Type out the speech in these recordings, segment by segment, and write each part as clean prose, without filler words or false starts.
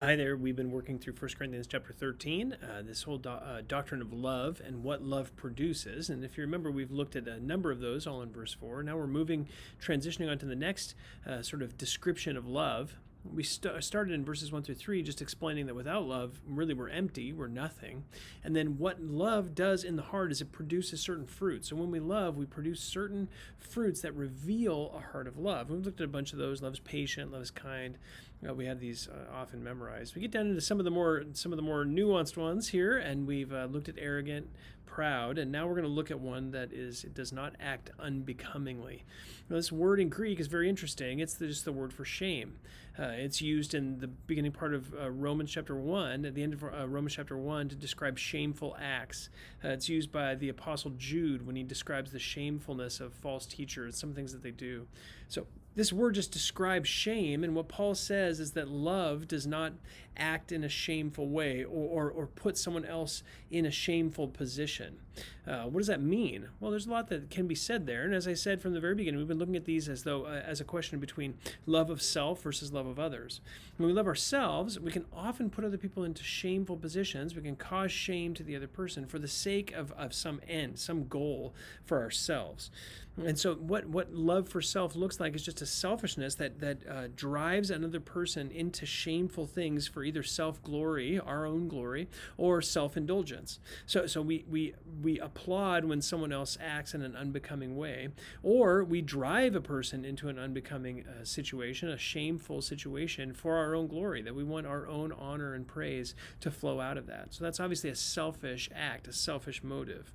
Hi there. We've been working through 1 Corinthians chapter 13, this whole doctrine of love and what love produces. And if you remember, we've looked at a number of those all in verse 4. Now we're transitioning on to the next sort of description of love. We started in verses 1 through 3 just explaining that without love, really we're empty, we're nothing. And then what love does in the heart is it produces certain fruits. So when we love, we produce certain fruits that reveal a heart of love. We've looked at a bunch of those. Love is patient, love is kind. We have these often memorized. We get down into some of the more nuanced ones here, and we've looked at arrogant, proud, and now we're going to look at one that it does not act unbecomingly. Now, this word in Greek is very interesting. It's just the word for shame. It's used in the beginning part of Romans chapter 1, at the end of Romans chapter 1, to describe shameful acts. It's used by the Apostle Jude when he describes the shamefulness of false teachers, some things that they do. So this word just describes shame, and what Paul says is that love does not act in a shameful way or put someone else in a shameful position. What does that mean? Well, there's a lot that can be said there, and as I said from the very beginning, we've been looking at these as though as a question between love of self versus love of others. When we love ourselves, we can often put other people into shameful positions. We can cause shame to the other person for the sake of some end, some goal for ourselves. And so what love for self looks like is just a selfishness that drives another person into shameful things for either self-glory, our own glory, or self-indulgence. So we applaud when someone else acts in an unbecoming way, or we drive a person into an unbecoming situation, a shameful situation for our own glory, that we want our own honor and praise to flow out of that. So that's obviously a selfish act, a selfish motive.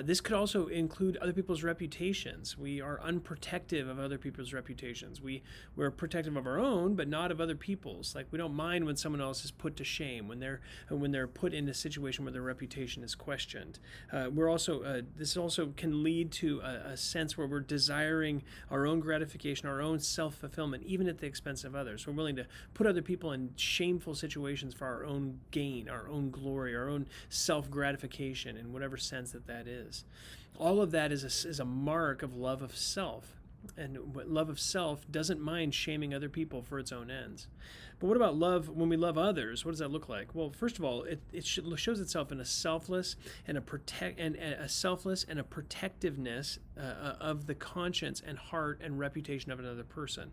This could also include other people's reputations. We are unprotective of other people's reputations. We're protective of our own, but not of other people's. Like, we don't mind when someone else is put to shame, when they're put in a situation where their reputation is questioned. This also can lead to a sense where we're desiring our own gratification, our own self-fulfillment, even at the expense of others. We're willing to put other people in shameful situations for our own gain, our own glory, our own self-gratification, in whatever sense that is. All of that is a mark of love of self. And love of self doesn't mind shaming other people for its own ends. But what about love when we love others? What does that look like? Well, first of all, it shows itself in a selfless and a protectiveness of the conscience and heart and reputation of another person.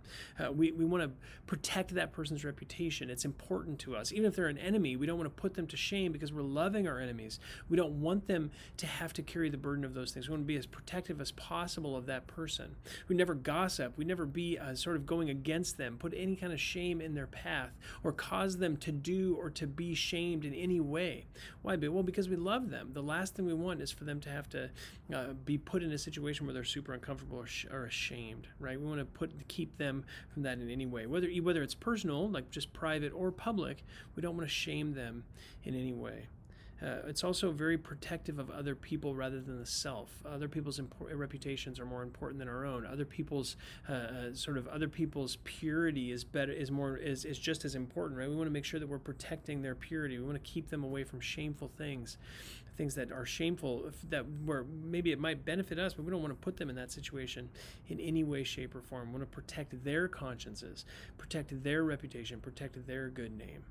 We want to protect that person's reputation. It's important to us. Even if they're an enemy, we don't want to put them to shame because we're loving our enemies. We don't want them to have to carry the burden of those things. We want to be as protective as possible of that person. We never gossip. We never be sort of going against them, put any kind of shame in their path, or cause them to do or to be shamed in any way. Why? Well, because we love them. The last thing we want is for them to have to be put in a situation where they're super uncomfortable or ashamed, right? We want to keep them from that in any way. Whether it's personal, like just private, or public, we don't want to shame them in any way. It's also very protective of other people rather than the self. Other people's reputations are more important than our own. Other people's purity is just as important, right? We want to make sure that we're protecting their purity. We want to keep them away from shameful things that are shameful, where maybe it might benefit us, but we don't want to put them in that situation in any way, shape, or form. We want to protect their consciences, protect their reputation, protect their good name.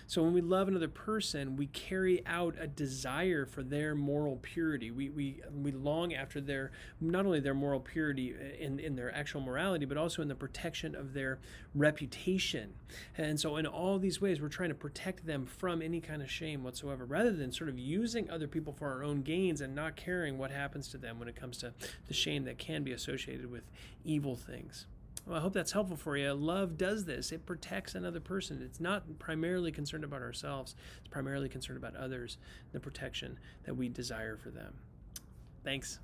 So when we love another person, we carry out a desire for their moral purity. We long after not only their moral purity in their actual morality, but also in the protection of their reputation. And so in all these ways, we're trying to protect them from any kind of shame whatsoever, rather than sort of using other people for our own gains and not caring what happens to them when it comes to the shame that can be associated with evil things. Well, I hope that's helpful for you. Love does this. It protects another person. It's not primarily concerned about ourselves. It's primarily concerned about others, the protection that we desire for them. Thanks.